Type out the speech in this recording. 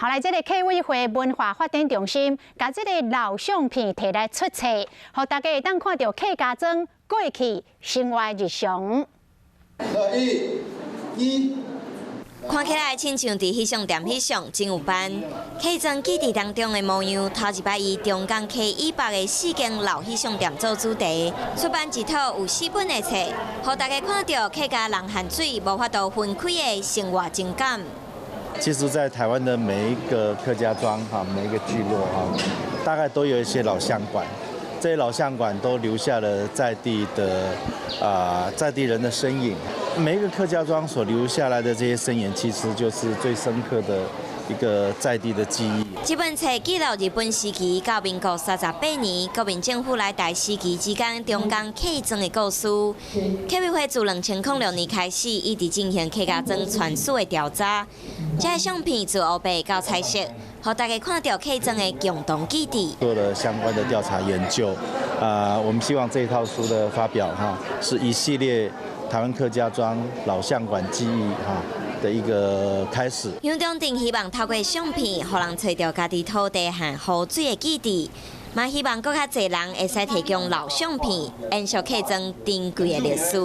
后来，这个客委会文化发展中心把这个老相片摕来出册，让大家会当看到客家庄过去生活日常。看起来亲像伫翕相店翕相，真有办。客庄基地当中的模样，头一摆以中港溪以北的4间老翕相店做主题，出版一套有4本的册，让大家看到客家人和水无法度分开的生活情感。其实，在台湾的每一个客家庄每一个聚落大概都有一些老相馆。这些老相馆都留下了在地人的身影。每一个客家庄所留下来的这些身影，其实就是最深刻的一个在地的记忆。这本册记录日本时期到民国38年，国民政府来台时期之间中港客庄的故事。客委会自2006年开始，一直进行客家庄传史的调查。这些相片自黑白到彩色，让大家看到客庄的共同基地。做了相关的调查研究，我们希望这一套书的发表是一系列台湾客家庄老相馆记忆的一个开始。杨中定希望透过相片，让人找到家己土地和河水的基地，嘛希望更较侪人会使提供老相片，延续客庄珍贵的历史。